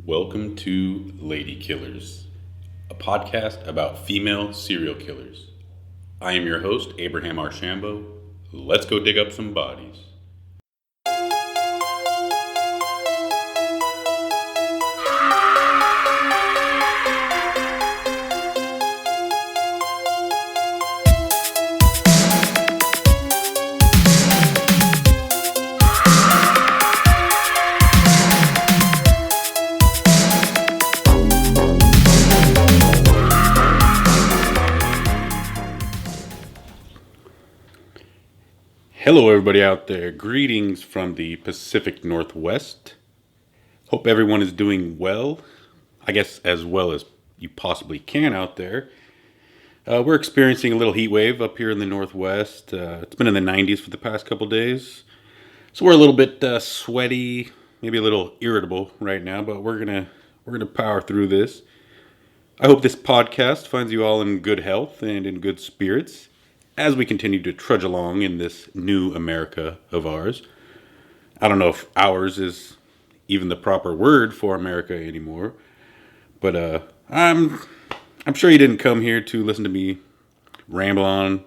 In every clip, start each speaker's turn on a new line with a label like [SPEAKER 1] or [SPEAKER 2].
[SPEAKER 1] Welcome to Lady Killers, a podcast about female serial killers. I am your host, Abraham Archambault. Let's go dig up some bodies. Hello, everybody out there. Greetings from the Pacific Northwest. Hope everyone is doing well. I guess as well as you possibly can out there. We're experiencing a little heat wave up here in the Northwest. It's been in the 90s for the past couple days. So we're a little bit sweaty, maybe a little irritable right now, but we're gonna power through this. I hope this podcast finds you all in good health and in good spirits as we continue to trudge along in this new America of ours. I don't know if ours is even the proper word for America anymore, but I'm sure you didn't come here to listen to me ramble on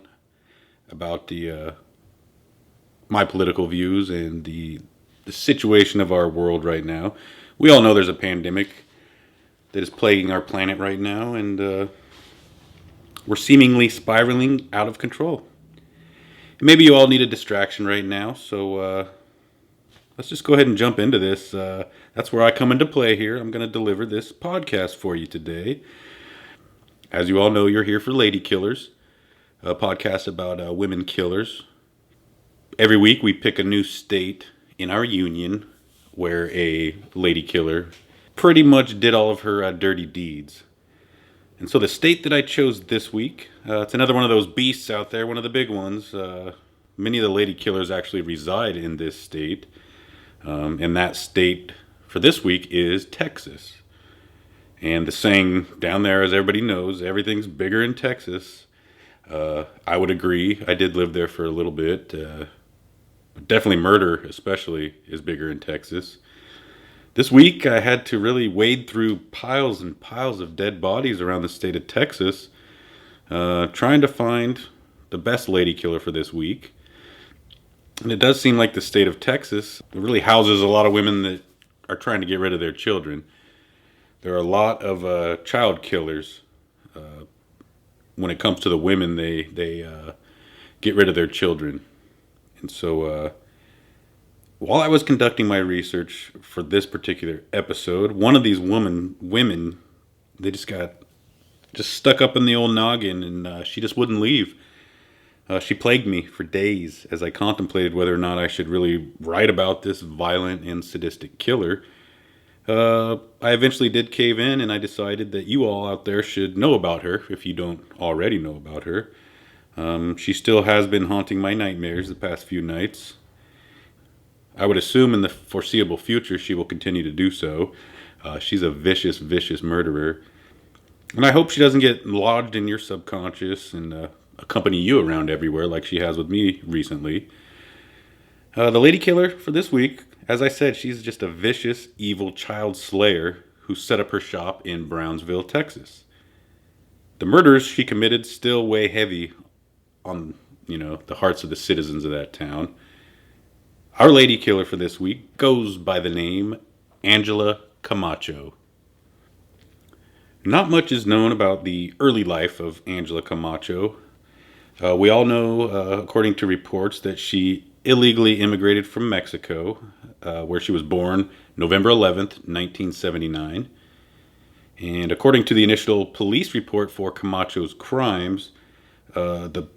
[SPEAKER 1] about the my political views and the situation of our world right now. We all know there's a pandemic that is plaguing our planet right now, and we're seemingly spiraling out of control. Maybe you all need a distraction right now, so let's just go ahead and jump into this. That's where I come into play here. I'm going to deliver this podcast for you today. As you all know, you're here for Lady Killers, a podcast about women killers. Every week we pick a new state in our union where a lady killer pretty much did all of her dirty deeds. And so the state that I chose this week, it's another one of those beasts out there, one of the big ones. Many of the lady killers actually reside in this state. And that state for this week is Texas. And the saying down there, as everybody knows, everything's bigger in Texas. I would agree. I did live there for a little bit. Definitely murder, especially, is bigger in Texas. This week, I had to really wade through piles and piles of dead bodies around the state of Texas, trying to find the best lady killer for this week. And it does seem like the state of Texas really houses a lot of women that are trying to get rid of their children. There are a lot of child killers. When it comes to the women, they get rid of their children. And so while I was conducting my research for this particular episode, one of these women, they just got stuck up in the old noggin, and she just wouldn't leave. She plagued me for days as I contemplated whether or not I should really write about this violent and sadistic killer. I eventually did cave in, and I decided that you all out there should know about her if you don't already know about her. She still has been haunting my nightmares the past few nights. I would assume in the foreseeable future she will continue to do so. She's a vicious, vicious murderer. And I hope she doesn't get lodged in your subconscious and accompany you around everywhere like she has with me recently. The lady killer for this week, as I said, she's just a vicious, evil child slayer who set up her shop in Brownsville, Texas. The murders she committed still weigh heavy on, the hearts of the citizens of that town. Our lady killer for this week goes by the name Angela Camacho. Not much is known about the early life of Angela Camacho. We all know, according to reports, that she illegally immigrated from Mexico, where she was born November 11th, 1979. And according to the initial police report for Camacho's crimes, the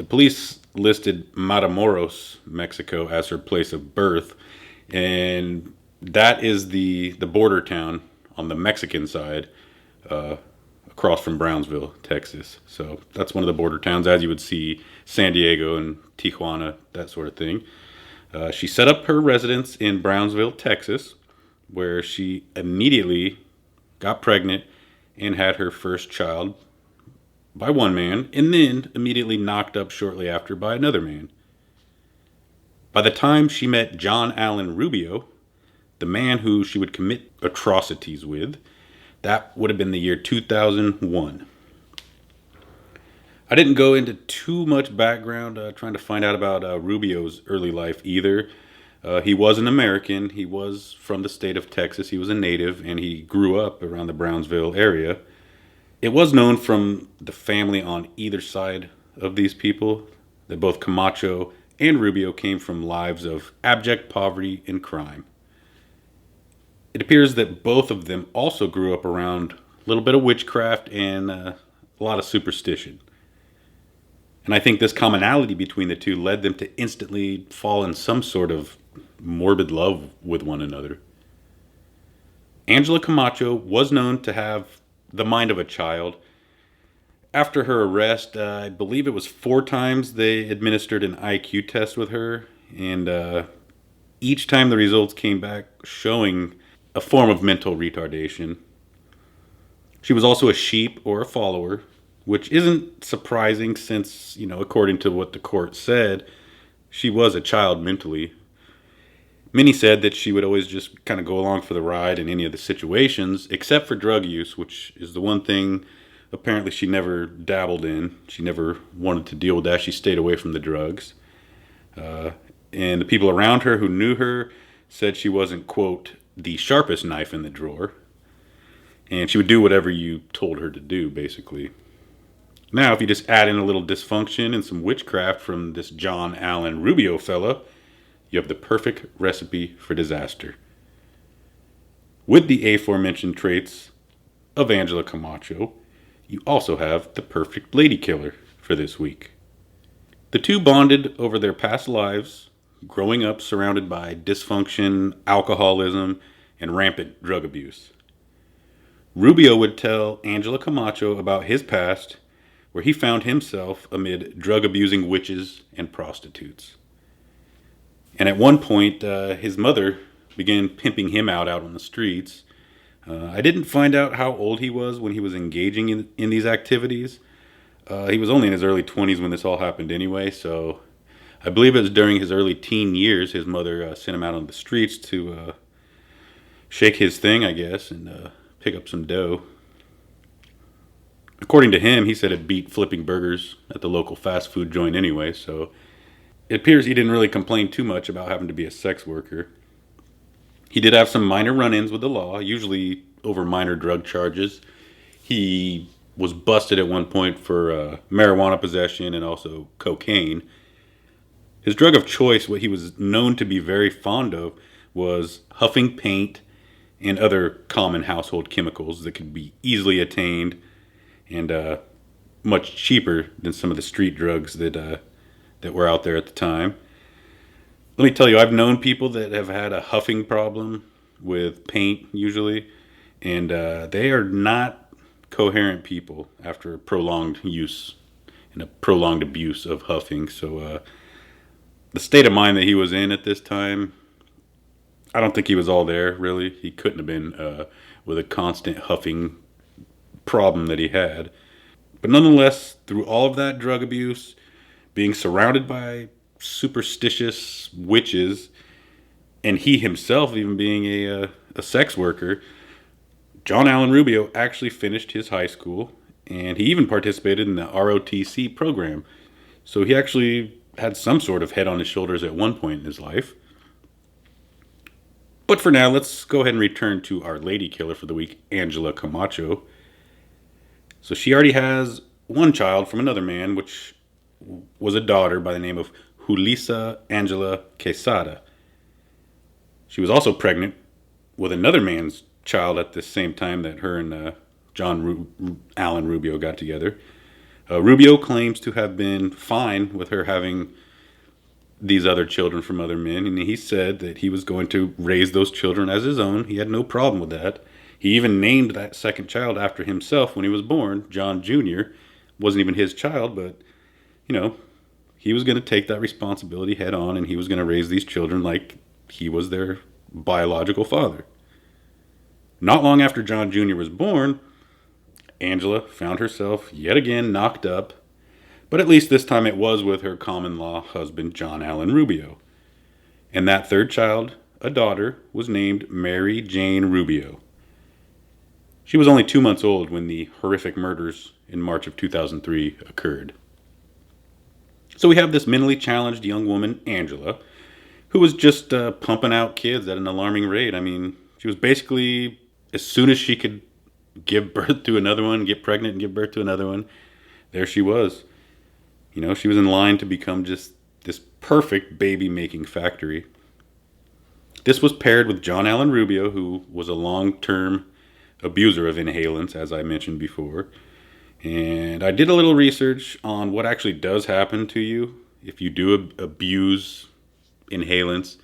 [SPEAKER 1] police listed Matamoros, Mexico, as her place of birth, and that is the border town on the Mexican side, across from Brownsville, Texas. So that's one of the border towns, as you would see San Diego and Tijuana, that sort of thing. She set up her residence in Brownsville, Texas, where she immediately got pregnant and had her first child by one man, and then immediately knocked up shortly after by another man. By the time she met John Allen Rubio, the man who she would commit atrocities with. That would have been the year 2001. I didn't go into too much background trying to find out about Rubio's early life either. He was an American. He was from the state of Texas. He was a native, and he grew up around the Brownsville area. It was known from the family on either side of these people that both Camacho and Rubio came from lives of abject poverty and crime. It appears that both of them also grew up around a little bit of witchcraft and a lot of superstition. And I think this commonality between the two led them to instantly fall in some sort of morbid love with one another. Angela Camacho was known to have the mind of a child. After her arrest, I believe it was 4 times they administered an IQ test with her, and each time the results came back showing a form of mental retardation. She was also a sheep or a follower, which isn't surprising since, according to what the court said, she was a child mentally. Many said that she would always just kind of go along for the ride in any of the situations, except for drug use, which is the one thing apparently she never dabbled in. She never wanted to deal with that. She stayed away from the drugs. And the people around her who knew her said she wasn't, quote, the sharpest knife in the drawer. And she would do whatever you told her to do, basically. Now, if you just add in a little dysfunction and some witchcraft from this John Allen Rubio fella, you have the perfect recipe for disaster. With the aforementioned traits of Angela Camacho, you also have the perfect lady killer for this week. The two bonded over their past lives, growing up surrounded by dysfunction, alcoholism, and rampant drug abuse. Rubio would tell Angela Camacho about his past, where he found himself amid drug-abusing witches and prostitutes. And at one point, his mother began pimping him out on the streets. I didn't find out how old he was when he was engaging in these activities. He was only in his early 20s when this all happened anyway, so I believe it was during his early teen years his mother sent him out on the streets to shake his thing, I guess, and pick up some dough. According to him, he said it beat flipping burgers at the local fast food joint anyway, so it appears he didn't really complain too much about having to be a sex worker. He did have some minor run-ins with the law, usually over minor drug charges. He was busted at one point for marijuana possession and also cocaine. His drug of choice, what he was known to be very fond of, was huffing paint and other common household chemicals that could be easily attained and much cheaper than some of the street drugs that were out there at the time. Let me tell you, I've known people that have had a huffing problem with paint usually, and they are not coherent people after prolonged use and a prolonged abuse of huffing. So the state of mind that he was in at this time, I don't think he was all there, really. He couldn't have been with a constant huffing problem that he had. But nonetheless, through all of that drug abuse, being surrounded by superstitious witches, and he himself even being a sex worker, John Allen Rubio actually finished his high school, and he even participated in the ROTC program. So he actually had some sort of head on his shoulders at one point in his life. But for now, let's go ahead and return to our lady killer for the week, Angela Camacho. So she already has one child from another man, which was a daughter by the name of Julissa Angela Quesada. She was also pregnant with another man's child at the same time that her and Allen Rubio got together. Rubio claims to have been fine with her having these other children from other men, and he said that he was going to raise those children as his own. He had no problem with that. He even named that second child after himself when he was born, John Jr. Wasn't even his child, but, he was going to take that responsibility head on, and he was going to raise these children like he was their biological father. Not long after John Jr. was born, Angela found herself yet again knocked up, but at least this time it was with her common law husband, John Allen Rubio. And that third child a daughter, was named Mary Jane Rubio. She was only 2 months old when the horrific murders in March of 2003 occurred. So we have this mentally challenged young woman, Angela, who was just pumping out kids at an alarming rate. I mean, she was basically, as soon as she could give birth to another one, get pregnant and give birth to another one, there she was. You know, she was in line to become just this perfect baby making factory. This was paired with John Allen Rubio, who was a long term abuser of inhalants, as I mentioned before. And I did a little research on what actually does happen to you if you do abuse inhalants.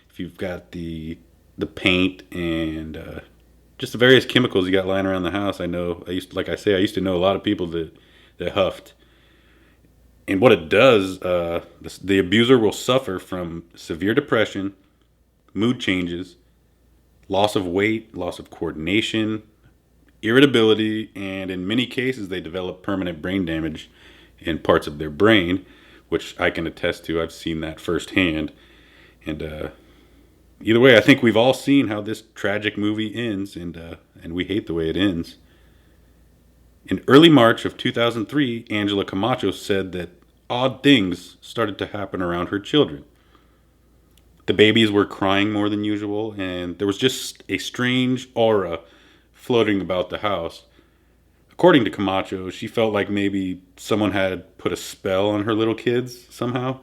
[SPEAKER 1] If you've got the paint and just the various chemicals you got lying around the house. I used to know a lot of people that huffed. And what it does, the abuser will suffer from severe depression, mood changes, loss of weight, loss of coordination, irritability, and in many cases, they develop permanent brain damage in parts of their brain, which I can attest to. I've seen that firsthand. And either way, I think we've all seen how this tragic movie ends, and we hate the way it ends. In early March of 2003, Angela Camacho said that odd things started to happen around her children. The babies were crying more than usual, and there was just a strange aura floating about the house. According to Camacho, she felt like maybe someone had put a spell on her little kids somehow.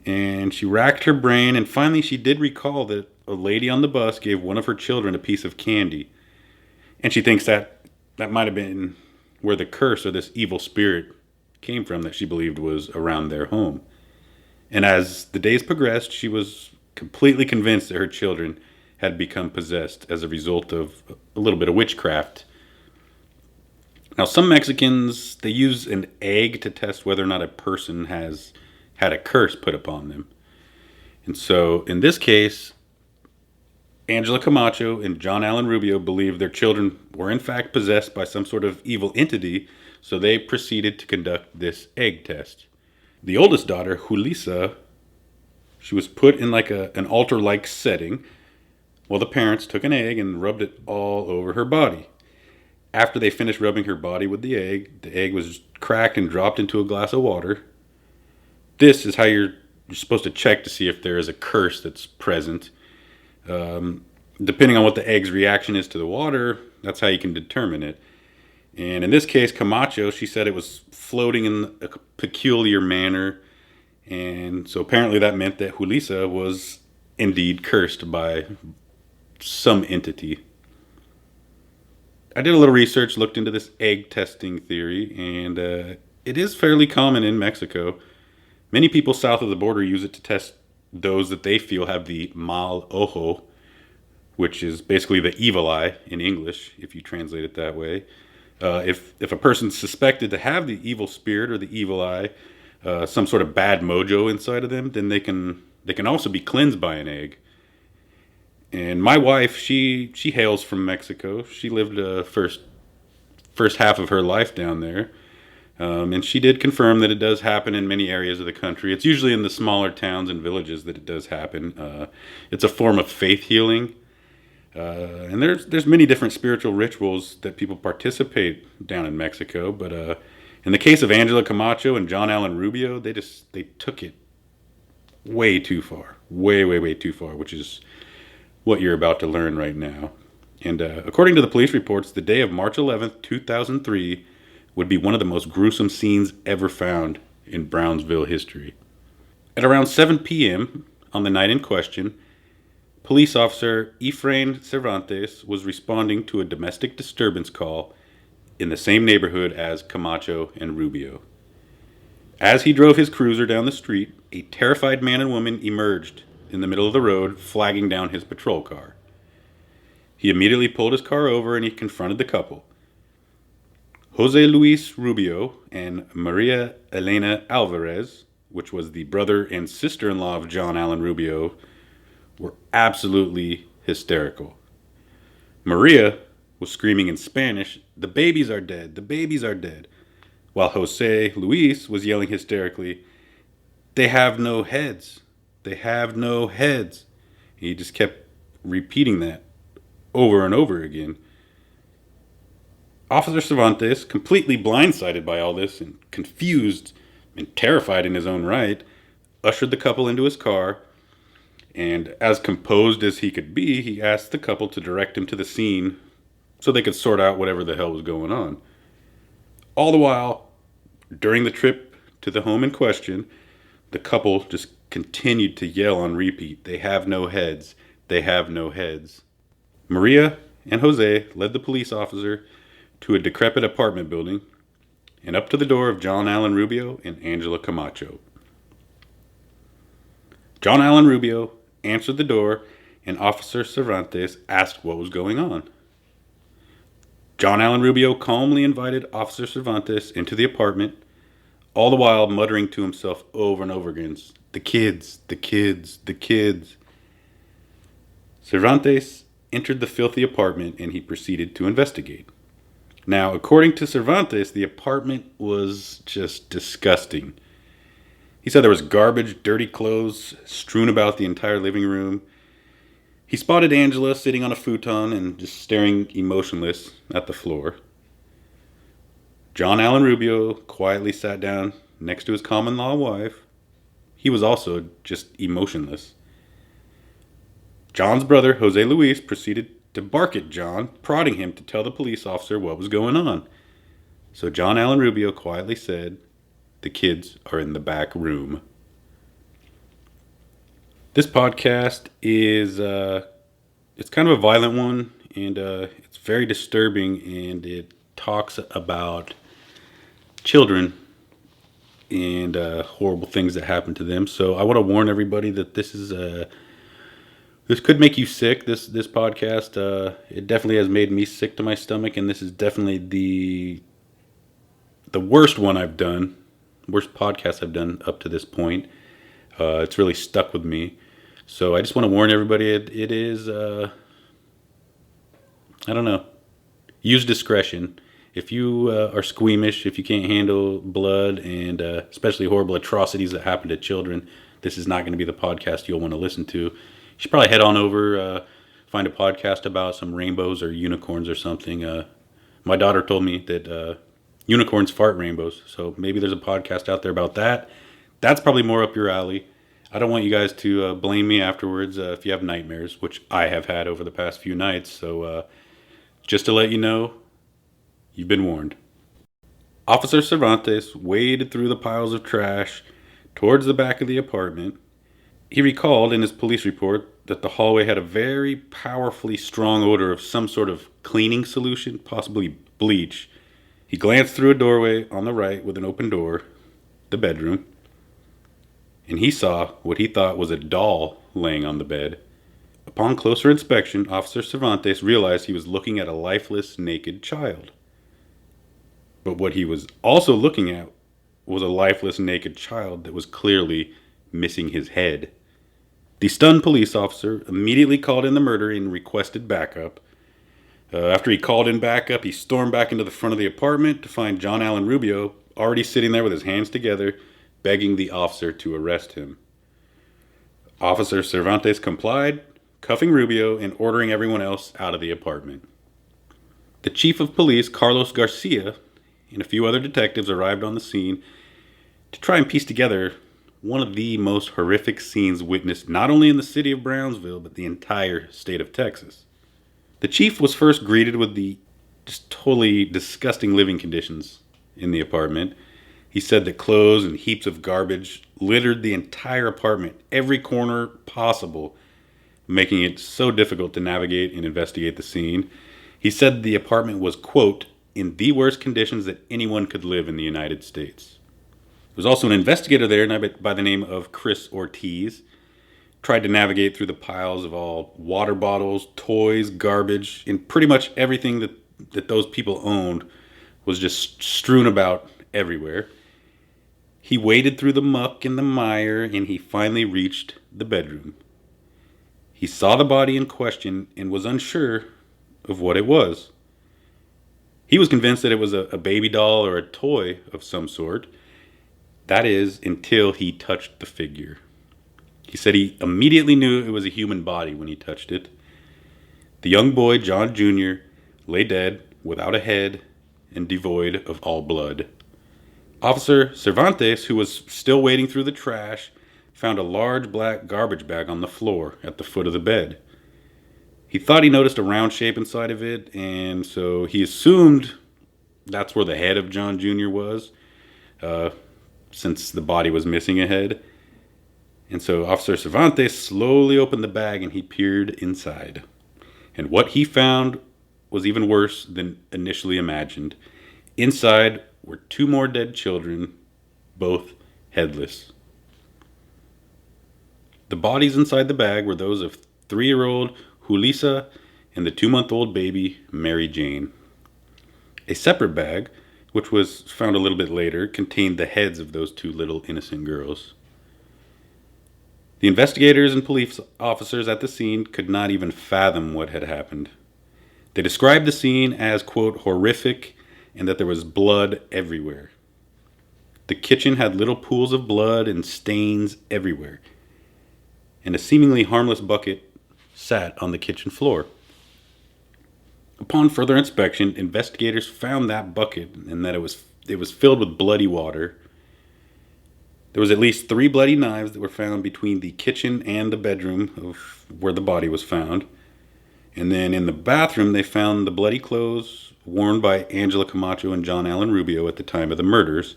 [SPEAKER 1] And she racked her brain, and finally she did recall that a lady on the bus gave one of her children a piece of candy. And she thinks that might have been where the curse or this evil spirit came from that she believed was around their home. And as the days progressed, she was completely convinced that her children had become possessed as a result of a little bit of witchcraft. Now, some Mexicans, they use an egg to test whether or not a person has had a curse put upon them. And so, in this case, Angela Camacho and John Allen Rubio believed their children were in fact possessed by some sort of evil entity, so they proceeded to conduct this egg test. The oldest daughter, Julissa, she was put in like an altar-like setting, while the parents took an egg and rubbed it all over her body. After they finished rubbing her body with the egg was cracked and dropped into a glass of water. This is how you're supposed to check to see if there is a curse that's present. Depending on what the egg's reaction is to the water, that's how you can determine it. And in this case, Camacho, she said it was floating in a peculiar manner. And so apparently that meant that Julissa was indeed cursed by some entity. I did a little research, looked into this egg testing theory, and it is fairly common in Mexico. Many people south of the border use it to test those that they feel have the mal ojo, which is basically the evil eye in English, if you translate it that way. If a person's suspected to have the evil spirit or the evil eye, some sort of bad mojo inside of them, then they can also be cleansed by an egg. And my wife, she hails from Mexico. She lived first half of her life down there. And she did confirm that it does happen in many areas of the country. It's usually in the smaller towns and villages that it does happen. It's a form of faith healing. And there's many different spiritual rituals that people participate down in Mexico. But in the case of Angela Camacho and John Allen Rubio, they took it way too far. Way too far, which is what you're about to learn right now. And according to the police reports, the day of March 11th, 2003 would be one of the most gruesome scenes ever found in Brownsville history. At around 7 p.m. on the night in question, police officer Efrain Cervantes was responding to a domestic disturbance call in the same neighborhood as Camacho and Rubio. As he drove his cruiser down the street, a terrified man and woman emerged in the middle of the road, flagging down his patrol car. He immediately pulled his car over and he confronted the couple. Jose Luis Rubio and Maria Elena Alvarez, which was the brother and sister-in-law of John Allen Rubio, were absolutely hysterical. Maria was screaming in Spanish, "The babies are dead, the babies are dead," while Jose Luis was yelling hysterically, "They have no heads, they have no heads." He just kept repeating that over and over again. Officer Cervantes, completely blindsided by all this and confused and terrified in his own right, ushered the couple into his car, and as composed as he could be, he asked the couple to direct him to the scene so they could sort out whatever the hell was going on. All the while, during the trip to the home in question, the couple just continued to yell on repeat, "They have no heads. They have no heads." Maria and Jose led the police officer to a decrepit apartment building and up to the door of John Allen Rubio and Angela Camacho. John Allen Rubio answered the door, and Officer Cervantes asked what was going on. John Allen Rubio calmly invited Officer Cervantes into the apartment, all the while muttering to himself over and over again, "The kids, the kids, the kids." Cervantes entered the filthy apartment and he proceeded to investigate. Now, according to Cervantes, the apartment was just disgusting. He said there was garbage, dirty clothes strewn about the entire living room. He spotted Angela sitting on a futon and just staring emotionless at the floor. John Allen Rubio quietly sat down next to his common-law wife. He was also just emotionless. John's brother, Jose Luis, proceeded to bark at John, prodding him to tell the police officer what was going on. So John Allen Rubio quietly said, "The kids are in the back room." This podcast is it's kind of a violent one, and it's very disturbing, and it talks about children and horrible things that happen to them. So I want to warn everybody that this could make you sick. This podcast, it definitely has made me sick to my stomach, and this is definitely the worst one I've done, worst podcast I've done up to this point. It's really stuck with me. So I just want to warn everybody, it is, I don't know, use discretion. If you are squeamish, if you can't handle blood and especially horrible atrocities that happen to children, this is not going to be the podcast you'll want to listen to. You should probably head on over, find a podcast about some rainbows or unicorns or something. My daughter told me that unicorns fart rainbows, so maybe there's a podcast out there about that. That's probably more up your alley. I don't want you guys to blame me afterwards if you have nightmares, which I have had over the past few nights. So just to let you know, you've been warned. Officer Cervantes waded through the piles of trash towards the back of the apartment. He recalled in his police report that the hallway had a very powerfully strong odor of some sort of cleaning solution, possibly bleach. He glanced through a doorway on the right with an open door, the bedroom, and he saw what he thought was a doll laying on the bed. Upon closer inspection, Officer Cervantes realized he was looking at a lifeless, naked child. But what he was also looking at was a lifeless, naked child that was clearly missing his head. The stunned police officer immediately called in the murderer and requested backup. After he called in backup, he stormed back into the front of the apartment to find John Allen Rubio already sitting there with his hands together, begging the officer to arrest him. Officer Cervantes complied, cuffing Rubio and ordering everyone else out of the apartment. The chief of police, Carlos Garcia, and a few other detectives arrived on the scene to try and piece together one of the most horrific scenes witnessed not only in the city of Brownsville, but the entire state of Texas. The chief was first greeted with the just totally disgusting living conditions in the apartment. He said that clothes and heaps of garbage littered the entire apartment, every corner possible, making it so difficult to navigate and investigate the scene. He said the apartment was, quote, in the worst conditions that anyone could live in the United States. There was also an investigator there by the name of Chris Ortiz. Tried to navigate through the piles of all water bottles, toys, garbage, and pretty much everything that those people owned was just strewn about everywhere. He waded through the muck and the mire, and he finally reached the bedroom. He saw the body in question and was unsure of what it was. He was convinced that it was a baby doll or a toy of some sort. That is, until he touched the figure. He said he immediately knew it was a human body when he touched it. The young boy, John Jr., lay dead, without a head, and devoid of all blood. Officer Cervantes, who was still wading through the trash, found a large black garbage bag on the floor at the foot of the bed. He thought he noticed a round shape inside of it, and so he assumed that's where the head of John Jr. was, uh, since the body was missing a head. And so Officer Cervantes slowly opened the bag and he peered inside. And what he found was even worse than initially imagined. Inside were two more dead children, both headless. The bodies inside the bag were those of 3-year-old Julissa and the 2-month-old baby, Mary Jane. A separate bag, which was found a little bit later, contained the heads of those two little innocent girls. The investigators and police officers at the scene could not even fathom what had happened. They described the scene as, quote, horrific, and that there was blood everywhere. The kitchen had little pools of blood and stains everywhere, and a seemingly harmless bucket sat on the kitchen floor. Upon further inspection, investigators found that bucket and that it was filled with bloody water. There was at least 3 bloody knives that were found between the kitchen and the bedroom of where the body was found. And then in the bathroom, they found the bloody clothes worn by Angela Camacho and John Allen Rubio at the time of the murders.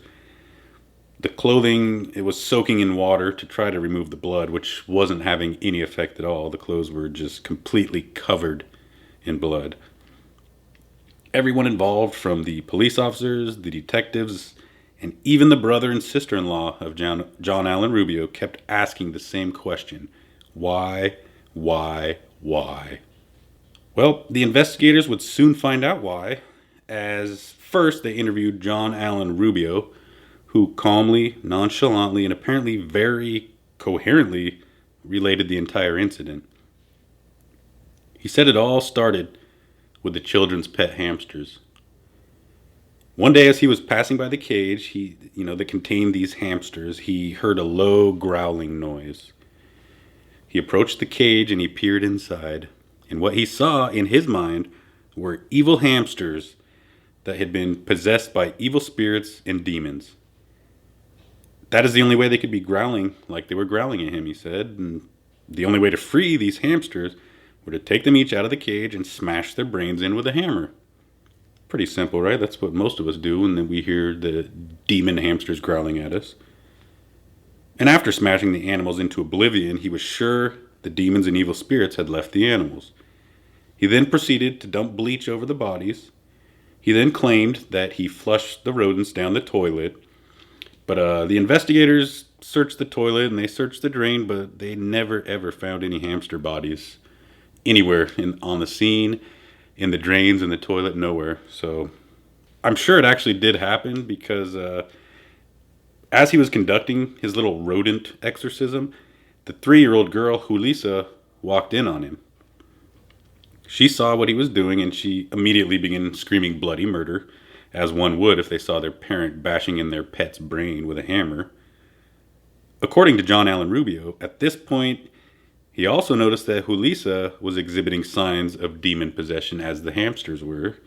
[SPEAKER 1] The clothing, it was soaking in water to try to remove the blood, which wasn't having any effect at all. The clothes were just completely covered in blood. Everyone involved, from the police officers, the detectives, and even the brother and sister-in-law of John Allen Rubio, kept asking the same question. Why? Why? Why? Well, the investigators would soon find out why, as first they interviewed John Allen Rubio, who calmly, nonchalantly, and apparently very coherently related the entire incident. He said it all started with the children's pet hamsters. One day as he was passing by the cage, that contained these hamsters, he heard a low growling noise. He approached the cage and he peered inside. And what he saw in his mind were evil hamsters that had been possessed by evil spirits and demons. That is the only way they could be growling like they were growling at him, he said. And the only way to free these hamsters were to take them each out of the cage and smash their brains in with a hammer. Pretty simple, right? That's what most of us do when we hear the demon hamsters growling at us. And after smashing the animals into oblivion, he was sure the demons and evil spirits had left the animals. He then proceeded to dump bleach over the bodies. He then claimed that he flushed the rodents down the toilet. But the investigators searched the toilet and they searched the drain, but they never ever found any hamster bodies anywhere on the scene, in the drains, in the toilet, nowhere. So I'm sure it actually did happen because as he was conducting his little rodent exorcism, the 3-year-old girl, Julissa, walked in on him. She saw what he was doing and she immediately began screaming bloody murder, as one would if they saw their parent bashing in their pet's brain with a hammer. According to John Allen Rubio, at this point, he also noticed that Julissa was exhibiting signs of demon possession as the hamsters were.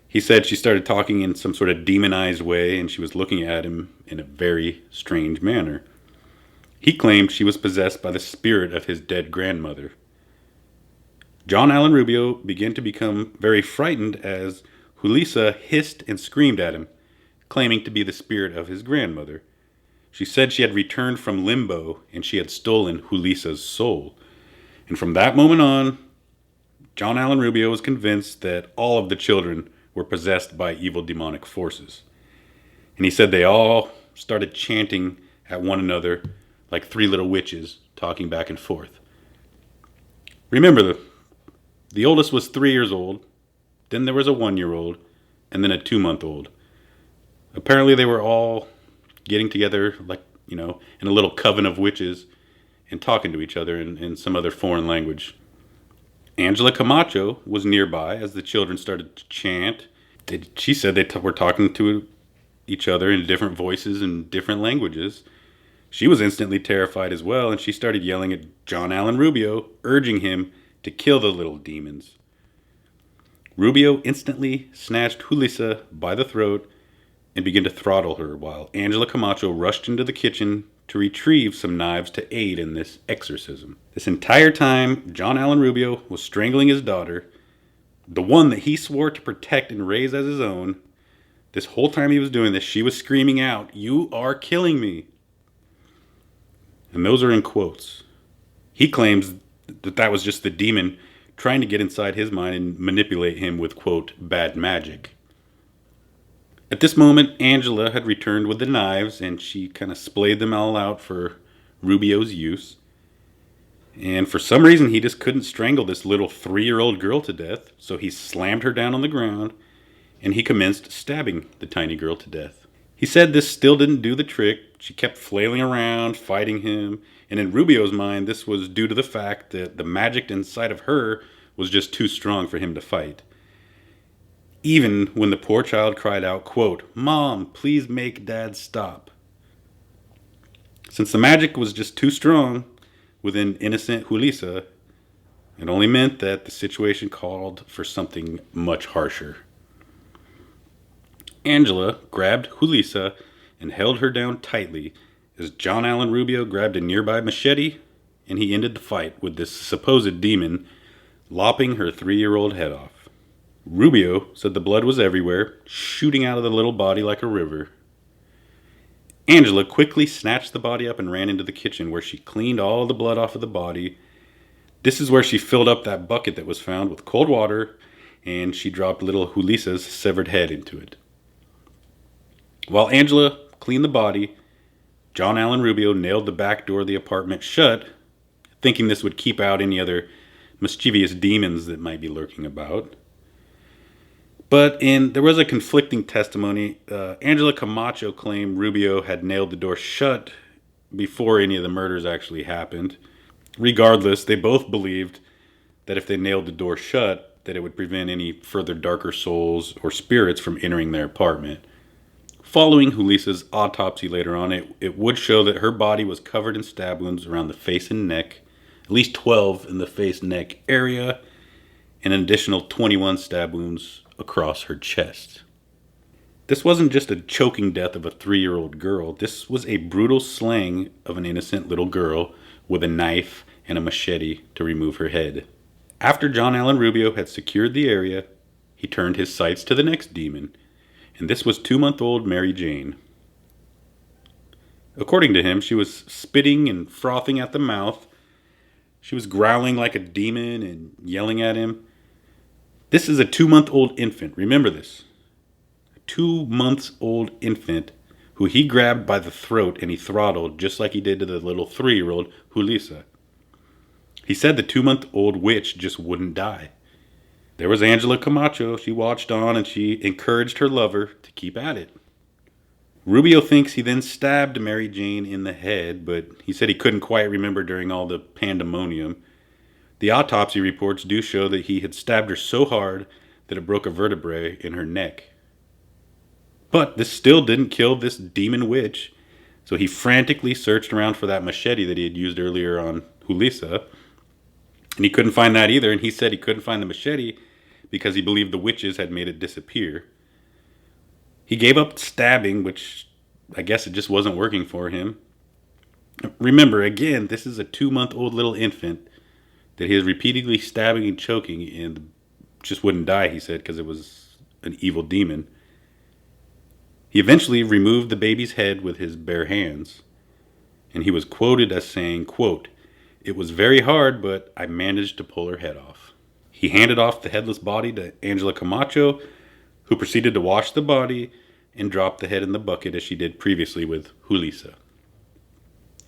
[SPEAKER 1] He said she started talking in some sort of demonized way and she was looking at him in a very strange manner. He claimed she was possessed by the spirit of his dead grandmother. John Allen Rubio began to become very frightened as Julissa hissed and screamed at him, claiming to be the spirit of his grandmother. She said she had returned from limbo and she had stolen Julissa's soul. And from that moment on, John Allen Rubio was convinced that all of the children were possessed by evil demonic forces. And he said they all started chanting at one another like 3 little witches talking back and forth. Remember, the oldest was 3 years old, then there was a 1-year-old, and then a 2-month-old. Apparently they were all getting together in a little coven of witches and talking to each other in some other foreign language. Angela Camacho was nearby as the children started to chant. She said they were talking to each other in different voices and different languages. She was instantly terrified as well, and she started yelling at John Allen Rubio, urging him to kill the little demons. Rubio instantly snatched Julissa by the throat and began to throttle her, while Angela Camacho rushed into the kitchen to retrieve some knives to aid in this exorcism. This entire time, John Allen Rubio was strangling his daughter, the one that he swore to protect and raise as his own. This whole time he was doing this, she was screaming out, "You are killing me." And those are in quotes. He claims that that was just the demon trying to get inside his mind and manipulate him with, quote, bad magic. At this moment, Angela had returned with the knives, and she kind of splayed them all out for Rubio's use. And for some reason, he just couldn't strangle this little 3-year-old girl to death, so he slammed her down on the ground, and he commenced stabbing the tiny girl to death. He said this still didn't do the trick. She kept flailing around, fighting him, and in Rubio's mind, this was due to the fact that the magic inside of her was just too strong for him to fight. Even when the poor child cried out, quote, "Mom, please make Dad stop." Since the magic was just too strong within innocent Julissa, it only meant that the situation called for something much harsher. Angela grabbed Julissa and held her down tightly as John Allen Rubio grabbed a nearby machete, and he ended the fight with this supposed demon lopping her 3-year-old head off. Rubio said the blood was everywhere, shooting out of the little body like a river. Angela quickly snatched the body up and ran into the kitchen, where she cleaned all the blood off of the body. This is where she filled up that bucket that was found with cold water, and she dropped little Julissa's severed head into it. While Angela cleaned the body, John Allen Rubio nailed the back door of the apartment shut, thinking this would keep out any other mischievous demons that might be lurking about. But there was a conflicting testimony. Angela Camacho claimed Rubio had nailed the door shut before any of the murders actually happened. Regardless, they both believed that if they nailed the door shut, that it would prevent any further darker souls or spirits from entering their apartment. Following Julissa's autopsy later on, it would show that her body was covered in stab wounds around the face and neck, at least 12 in the face-neck area, and an additional 21 stab wounds across her chest. This wasn't just a choking death of a 3-year-old girl. This was a brutal slaying of an innocent little girl with a knife and a machete to remove her head. After John Allen Rubio had secured the area, he turned his sights to the next demon, and this was 2-month-old Mary Jane. According to him, she was spitting and frothing at the mouth. She was growling like a demon and yelling at him. This is a 2-month-old infant. Remember this. A 2-month-old infant who he grabbed by the throat and he throttled just like he did to the little 3-year-old Julissa. He said the 2-month-old witch just wouldn't die. There was Angela Camacho. She watched on and she encouraged her lover to keep at it. Rubio thinks he then stabbed Mary Jane in the head, but he said he couldn't quite remember during all the pandemonium. The autopsy reports do show that he had stabbed her so hard that it broke a vertebrae in her neck. But this still didn't kill this demon witch, so he frantically searched around for that machete that he had used earlier on Julissa, and he couldn't find that either, and he said he couldn't find the machete because he believed the witches had made it disappear. He gave up stabbing, which I guess it just wasn't working for him. Remember, again, this is a 2-month-old little infant that he is repeatedly stabbing and choking and just wouldn't die, he said, because it was an evil demon. He eventually removed the baby's head with his bare hands, and he was quoted as saying, quote, "It was very hard, but I managed to pull her head off." He handed off the headless body to Angela Camacho, who proceeded to wash the body and drop the head in the bucket as she did previously with Julissa.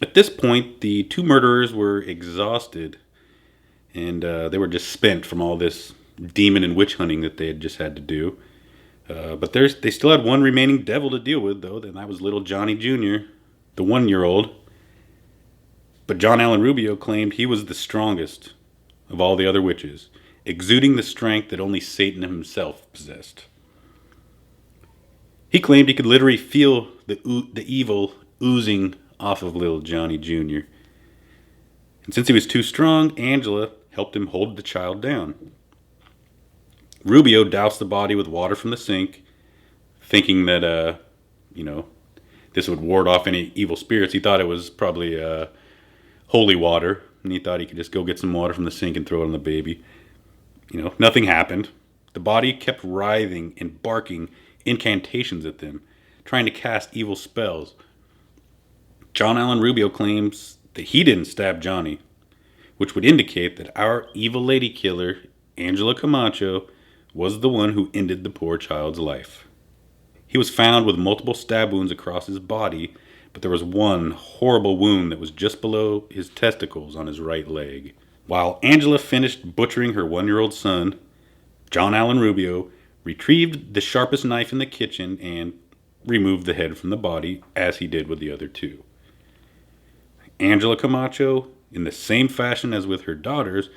[SPEAKER 1] At this point, the two murderers were exhausted, and they were just spent from all this demon and witch hunting that they had just had to do. But they still had one remaining devil to deal with, though, and that was little Johnny Jr., the 1-year-old. But John Allen Rubio claimed he was the strongest of all the other witches, exuding the strength that only Satan himself possessed. He claimed he could literally feel the evil oozing off of little Johnny Jr. And since he was too strong, Angela helped him hold the child down. Rubio doused the body with water from the sink, thinking that, this would ward off any evil spirits. He thought it was probably holy water, and he thought he could just go get some water from the sink and throw it on the baby. Nothing happened. The body kept writhing and barking incantations at them, trying to cast evil spells. John Allen Rubio claims that he didn't stab Johnny, which would indicate that our evil lady killer, Angela Camacho, was the one who ended the poor child's life. He was found with multiple stab wounds across his body, but there was one horrible wound that was just below his testicles on his right leg. While Angela finished butchering her 1-year-old son, John Allen Rubio retrieved the sharpest knife in the kitchen and removed the head from the body, as he did with the other two. Angela Camacho, in the same fashion as with her daughters,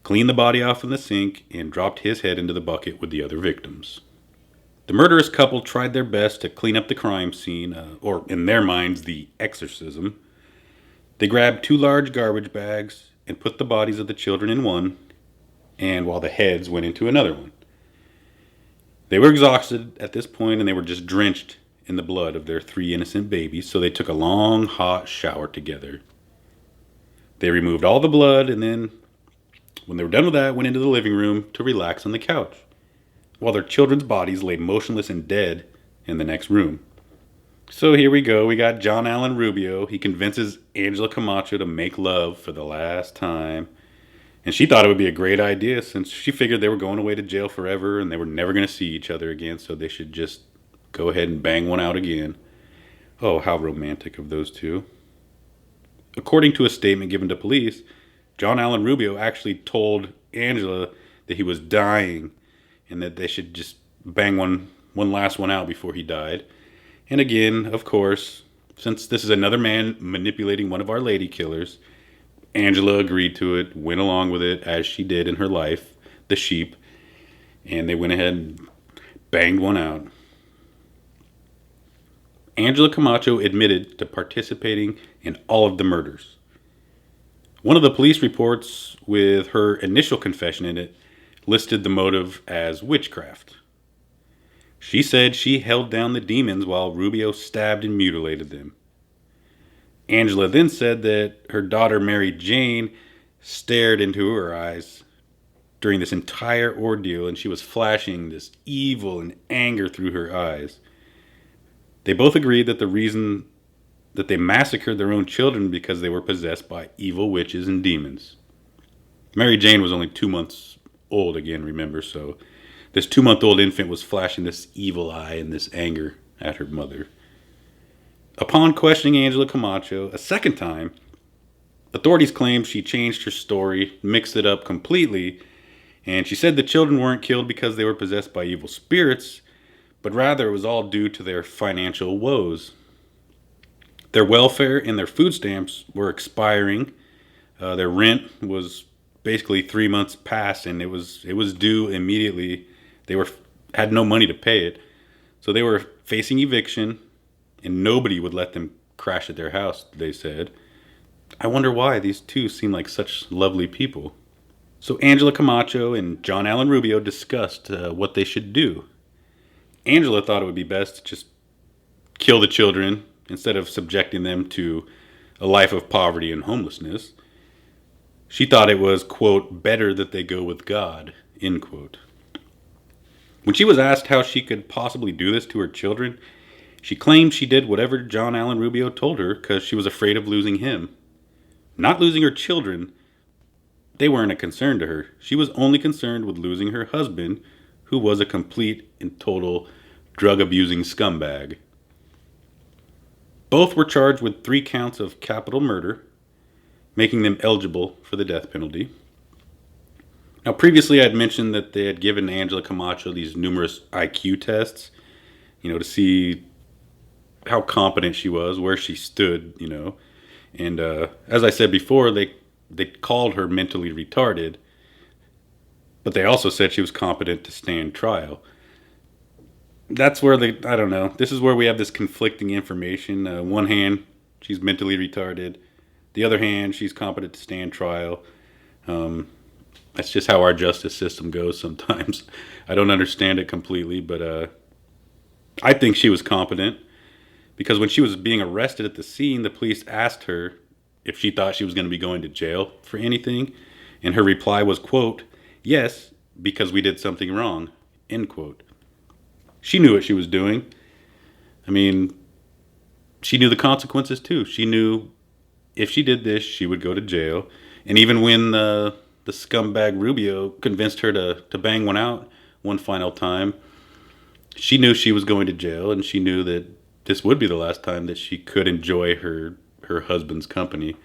[SPEAKER 1] cleaned the body off in the sink and dropped his head into the bucket with the other victims. The murderous couple tried their best to clean up the crime scene, or in their minds, the exorcism. They grabbed 2 large garbage bags and put the bodies of the children in one, and while the heads went into another one. They were exhausted at this point, and they were just drenched in the blood of their 3 innocent babies, so they took a long, hot shower together. They removed all the blood, and then, when they were done with that, went into the living room to relax on the couch, while their children's bodies lay motionless and dead in the next room. So here we go. We got John Allen Rubio. He convinces Angela Camacho to make love for the last time. And she thought it would be a great idea, since she figured they were going away to jail forever and they were never going to see each other again, so they should just go ahead and bang one out again. Oh, how romantic of those two. According to a statement given to police, John Allen Rubio actually told Angela that he was dying and that they should just bang one last one out before he died. And again, of course, since this is another man manipulating one of our lady killers, Angela agreed to it, went along with it as she did in her life, the sheep, and they went ahead and banged one out. Angela Camacho admitted to participating in all of the murders. One of the police reports with her initial confession in it listed the motive as witchcraft. She said she held down the demons while Rubio stabbed and mutilated them. Angela then said that her daughter Mary Jane stared into her eyes during this entire ordeal, and she was flashing this evil and anger through her eyes. They both agreed that the reason that they massacred their own children because they were possessed by evil witches and demons. Mary Jane was only 2 months old again, remember, so this 2-month-old infant was flashing this evil eye and this anger at her mother. Upon questioning Angela Camacho a second time, authorities claimed she changed her story, mixed it up completely, and she said the children weren't killed because they were possessed by evil spirits, but rather it was all due to their financial woes. Their welfare and their food stamps were expiring. Their rent was basically 3 months past, and it was due immediately. They had no money to pay it, so they were facing eviction, and nobody would let them crash at their house, they said. I wonder why. These two seem like such lovely people. So Angela Camacho and John Allen Rubio discussed what they should do. Angela thought it would be best to just kill the children instead of subjecting them to a life of poverty and homelessness. She thought it was, quote, better that they go with God, end quote. When she was asked how she could possibly do this to her children, she claimed she did whatever John Allen Rubio told her because she was afraid of losing him. Not losing her children, they weren't a concern to her. She was only concerned with losing her husband, who was a complete and total drug-abusing scumbag. Both were charged with 3 counts of capital murder, making them eligible for the death penalty. Now, previously I had mentioned that they had given Angela Camacho these numerous IQ tests, to see how competent she was, where she stood, And as I said before, they called her mentally retarded, but they also said she was competent to stand trial. That's where I don't know. This is where we have this conflicting information. One hand, she's mentally retarded. The other hand, she's competent to stand trial. Um, that's just how our justice system goes sometimes. I don't understand it completely, but I think she was competent because when she was being arrested at the scene, the police asked her if she thought she was going to be going to jail for anything, and her reply was, quote, "Yes, because we did something wrong," end quote. She knew what she was doing. I mean, she knew the consequences too. She knew if she did this, she would go to jail. And even when the scumbag Rubio convinced her to bang one out one final time, she knew she was going to jail, and she knew that this would be the last time that she could enjoy her husband's company.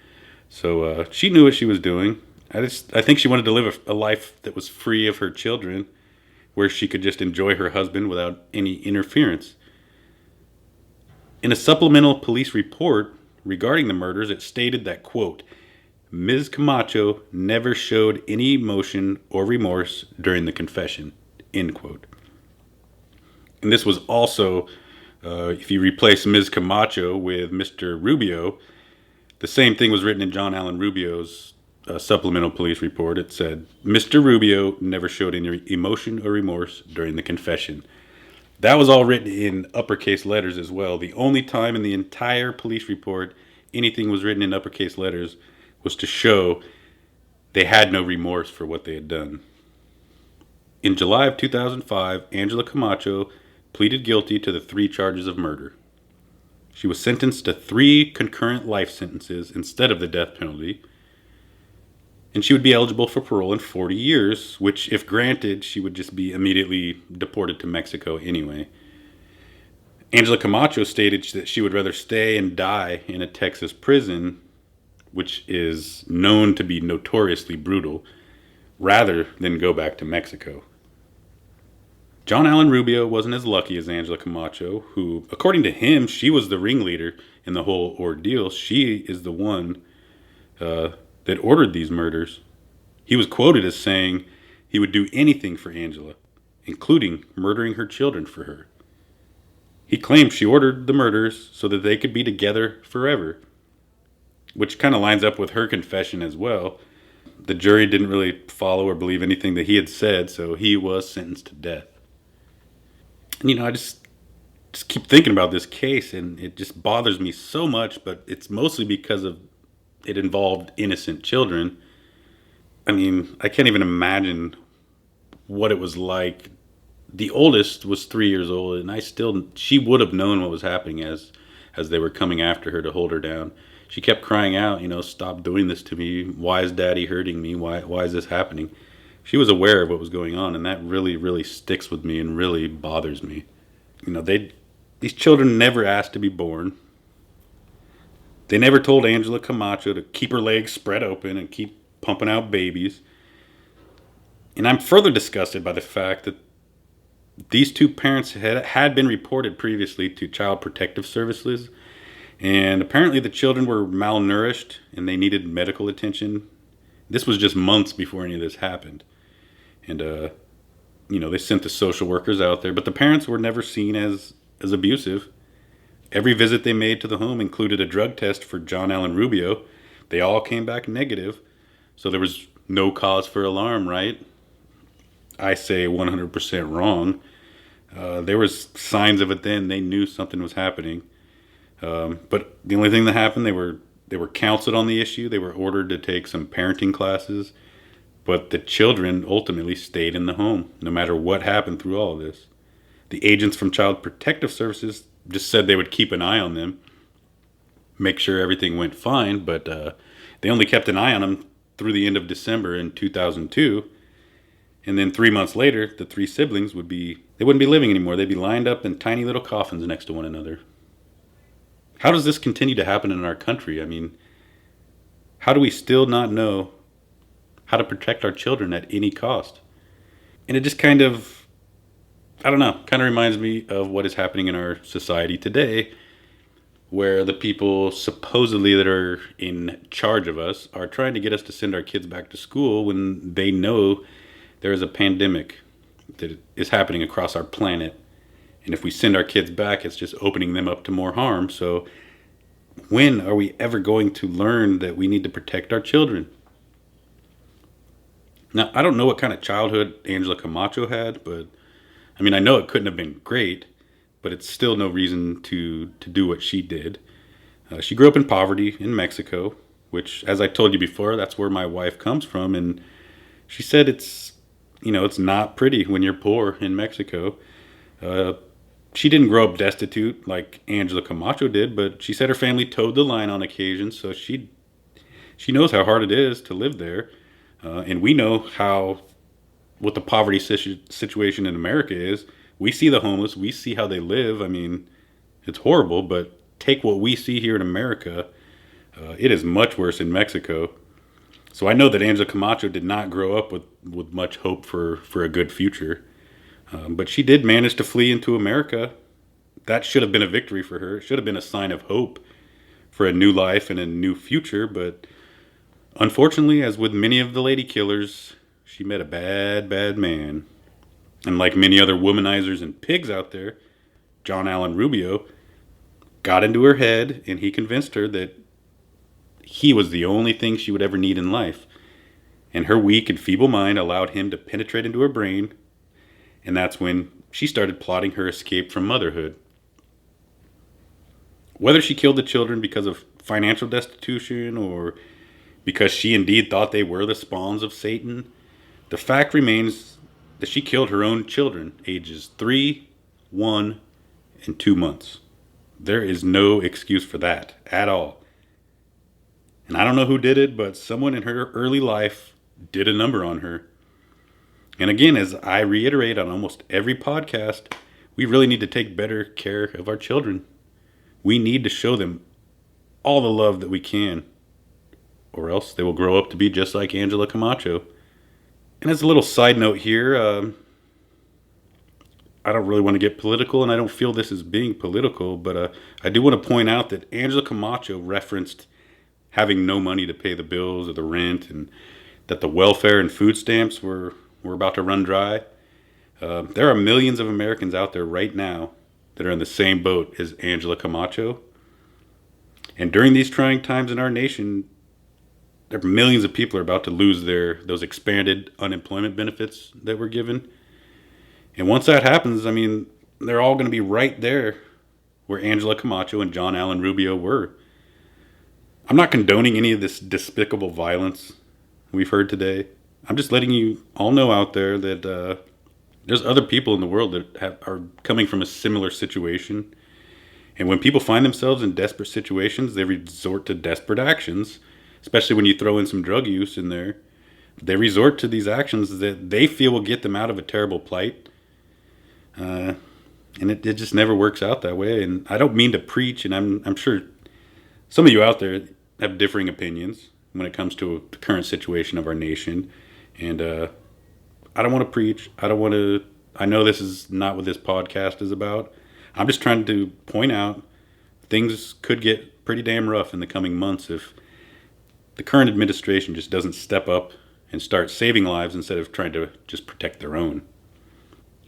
[SPEAKER 1] So she knew what she was doing. I think she wanted to live a life that was free of her children, where she could just enjoy her husband without any interference. In a supplemental police report regarding the murders, it stated that, quote, Ms. Camacho never showed any emotion or remorse during the confession, end quote. And this was also, if you replace Ms. Camacho with Mr. Rubio, the same thing was written in John Allen Rubio's supplemental police report. It said, Mr. Rubio never showed any emotion or remorse during the confession. That was all written in uppercase letters as well. The only time in the entire police report anything was written in uppercase letters was to show they had no remorse for what they had done. In July of 2005, Angela Camacho pleaded guilty to the 3 charges of murder. She was sentenced to 3 concurrent life sentences instead of the death penalty, and she would be eligible for parole in 40 years, which, if granted, she would just be immediately deported to Mexico anyway. Angela Camacho stated that she would rather stay and die in a Texas prison, which is known to be notoriously brutal, rather than go back to Mexico. John Allen Rubio wasn't as lucky as Angela Camacho, who, according to him, she was the ringleader in the whole ordeal. She is the one that ordered these murders. He was quoted as saying he would do anything for Angela, including murdering her children for her. He claimed she ordered the murders so that they could be together forever, which kind of lines up with her confession as well. The jury didn't really follow or believe anything that he had said, so he was sentenced to death. And I just keep thinking about this case, and it just bothers me so much, but it's mostly because of it involved innocent children. I mean, I can't even imagine what it was like. The oldest was 3 years old, and she would have known what was happening as they were coming after her to hold her down. She kept crying out, stop doing this to me. Why is Daddy hurting me? Why is this happening? She was aware of what was going on, and that really, really sticks with me and really bothers me. These children never asked to be born. They never told Angela Camacho to keep her legs spread open and keep pumping out babies. And I'm further disgusted by the fact that these 2 parents had been reported previously to Child Protective Services, and apparently the children were malnourished and they needed medical attention. This was just months before any of this happened. And, they sent the social workers out there, but the parents were never seen as abusive. Every visit they made to the home included a drug test for John Allen Rubio. They all came back negative, so there was no cause for alarm, right? I say 100% wrong. There was signs of it then. They knew something was happening. But the only thing that happened, they were counseled on the issue. They were ordered to take some parenting classes. But the children ultimately stayed in the home, no matter what happened through all of this. The agents from Child Protective Services just said they would keep an eye on them, make sure everything went fine, but they only kept an eye on them through the end of December in 2002. And then 3 months later, the 3 siblings wouldn't be living anymore. They'd be lined up in tiny little coffins next to one another. How does this continue to happen in our country? I mean, how do we still not know how to protect our children at any cost? And it just kind of reminds me of what is happening in our society today, where the people supposedly that are in charge of us are trying to get us to send our kids back to school when they know there is a pandemic that is happening across our planet. And if we send our kids back, it's just opening them up to more harm. So When are we ever going to learn that we need to protect our children? Now, I don't know what kind of childhood Angela Camacho had, but I mean, I know it couldn't have been great, but it's still no reason to do what she did. She grew up in poverty in Mexico, which, as I told you before, that's where my wife comes from. And she said it's not pretty when you're poor in Mexico. Uh, she didn't grow up destitute like Angela Camacho did, but she said her family towed the line on occasion, so she knows how hard it is to live there. And we know how what the poverty situation in America is. We see the homeless, we see how they live. I mean, it's horrible, but take what we see here in America, it is much worse in Mexico. So I know that Angela Camacho did not grow up with much hope for a good future. But she did manage to flee into America. That should have been a victory for her. It should have been a sign of hope for a new life and a new future. But unfortunately, as with many of the lady killers, she met a bad, bad man. And like many other womanizers and pigs out there, John Allen Rubio got into her head and he convinced her that he was the only thing she would ever need in life. And her weak and feeble mind allowed him to penetrate into her brain. And that's when she started plotting her escape from motherhood. Whether she killed the children because of financial destitution or because she indeed thought they were the spawns of Satan, the fact remains that she killed her own children, ages 3, 1, and 2 months. There is no excuse for that at all. And I don't know who did it, but someone in her early life did a number on her. And again, as I reiterate on almost every podcast, we really need to take better care of our children. We need to show them all the love that we can, or else they will grow up to be just like Angela Camacho. And as a little side note here, I don't really want to get political, and I don't feel this is being political, but I do want to point out that Angela Camacho referenced having no money to pay the bills or the rent, and that the welfare and food stamps were about to run dry. There are millions of Americans out there right now that are in the same boat as Angela Camacho. And during these trying times in our nation, there are millions of people are about to lose those expanded unemployment benefits that were given. And once that happens, I mean, they're all going to be right there where Angela Camacho and John Allen Rubio were. I'm not condoning any of this despicable violence we've heard today. I'm just letting you all know out there that there's other people in the world that are coming from a similar situation. And when people find themselves in desperate situations, they resort to desperate actions, especially when you throw in some drug use in there. They resort to these actions that they feel will get them out of a terrible plight. And it just never works out that way. And I don't mean to preach, and I'm sure some of you out there have differing opinions when it comes to the current situation of our nation. And I don't want to preach. I know this is not what this podcast is about. I'm just trying to point out things could get pretty damn rough in the coming months if the current administration just doesn't step up and start saving lives instead of trying to just protect their own.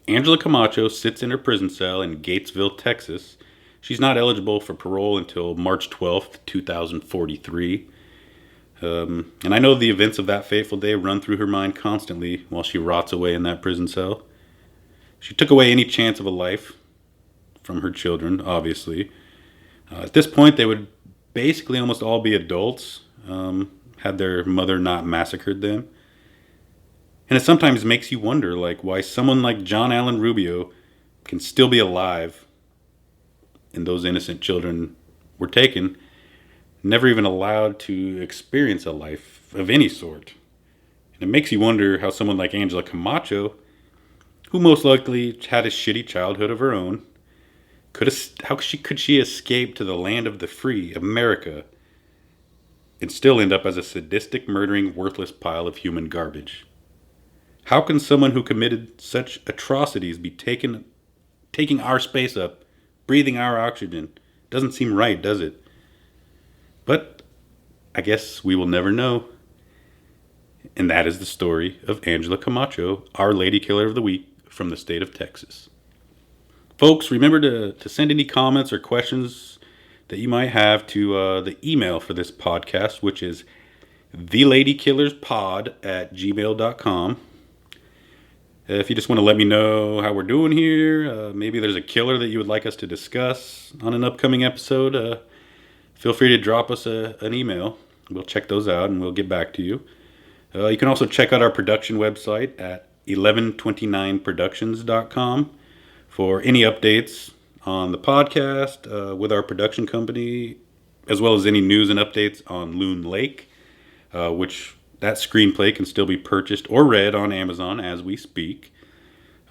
[SPEAKER 1] Angela Camacho sits in her prison cell in Gatesville, Texas. She's not eligible for parole until March 12th, 2043. And I know the events of that fateful day run through her mind constantly while she rots away in that prison cell. She took away any chance of a life from her children, obviously. At this point, they would basically almost all be adults, had their mother not massacred them. And it sometimes makes you wonder, like, why someone like John Allen Rubio can still be alive and those innocent children were taken, never even allowed to experience a life of any sort. And it makes you wonder how someone like Angela Camacho, who most likely had a shitty childhood of her own, could she escape to the land of the free, America, and still end up as a sadistic, murdering, worthless pile of human garbage? How can someone who committed such atrocities be taking our space up, breathing our oxygen? Doesn't seem right, does it? But I guess we will never know. And that is the story of Angela Camacho, our lady killer of the week from the state of Texas. Folks, remember to send any comments or questions that you might have to the email for this podcast, which is theladykillerspod@gmail.com. If you just want to let me know how we're doing here, maybe there's a killer that you would like us to discuss on an upcoming episode, feel free to drop us an email. We'll check those out and we'll get back to you. You can also check out our production website at 1129productions.com for any updates on the podcast with our production company, as well as any news and updates on Loon Lake, which that screenplay can still be purchased or read on Amazon as we speak.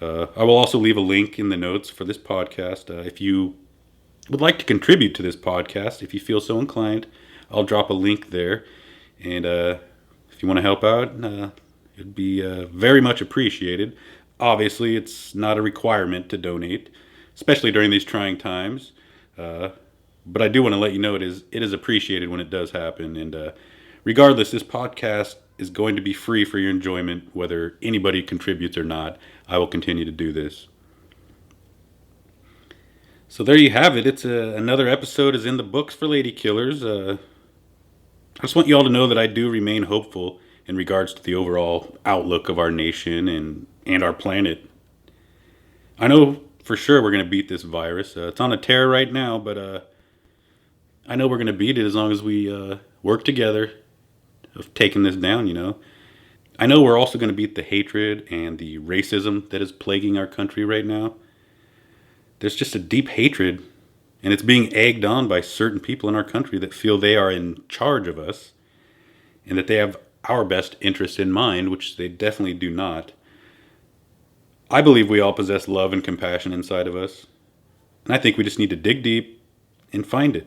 [SPEAKER 1] I will also leave a link in the notes for this podcast. If you would like to contribute to this podcast, if you feel so inclined, I'll drop a link there. And if you want to help out, it'd be very much appreciated. Obviously, it's not a requirement to donate, especially during these trying times. But I do want to let you know it is appreciated when it does happen. And regardless, this podcast is going to be free for your enjoyment, whether anybody contributes or not. I will continue to do this. So there you have it. It's another episode is in the books for Lady Killers. I just want you all to know that I do remain hopeful in regards to the overall outlook of our nation and our planet. I know for sure we're going to beat this virus. It's on a tear right now, but I know we're going to beat it as long as we work together of taking this down, I know we're also going to beat the hatred and the racism that is plaguing our country right now. There's just a deep hatred, and it's being egged on by certain people in our country that feel they are in charge of us and that they have our best interest in mind, which they definitely do not. I believe we all possess love and compassion inside of us, and I think we just need to dig deep and find it.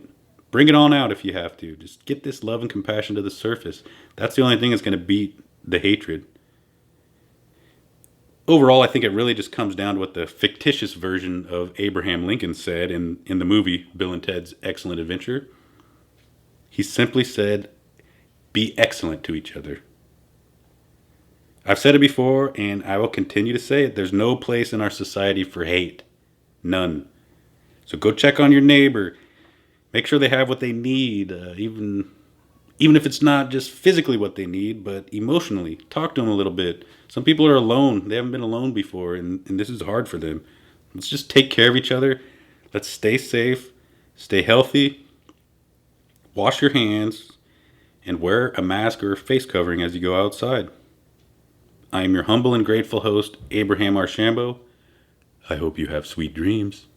[SPEAKER 1] Bring it on out if you have to. Just get this love and compassion to the surface. That's the only thing that's going to beat the hatred. Overall, I think it really just comes down to what the fictitious version of Abraham Lincoln said in the movie Bill and Ted's Excellent Adventure. He simply said, be excellent to each other. I've said it before, and I will continue to say it. There's no place in our society for hate. None. So go check on your neighbor. Make sure they have what they need, even if it's not just physically what they need, but emotionally. Talk to them a little bit. Some people are alone. They haven't been alone before, and this is hard for them. Let's just take care of each other. Let's stay safe, stay healthy, wash your hands, and wear a mask or face covering as you go outside. I am your humble and grateful host, Abraham Archambault. I hope you have sweet dreams.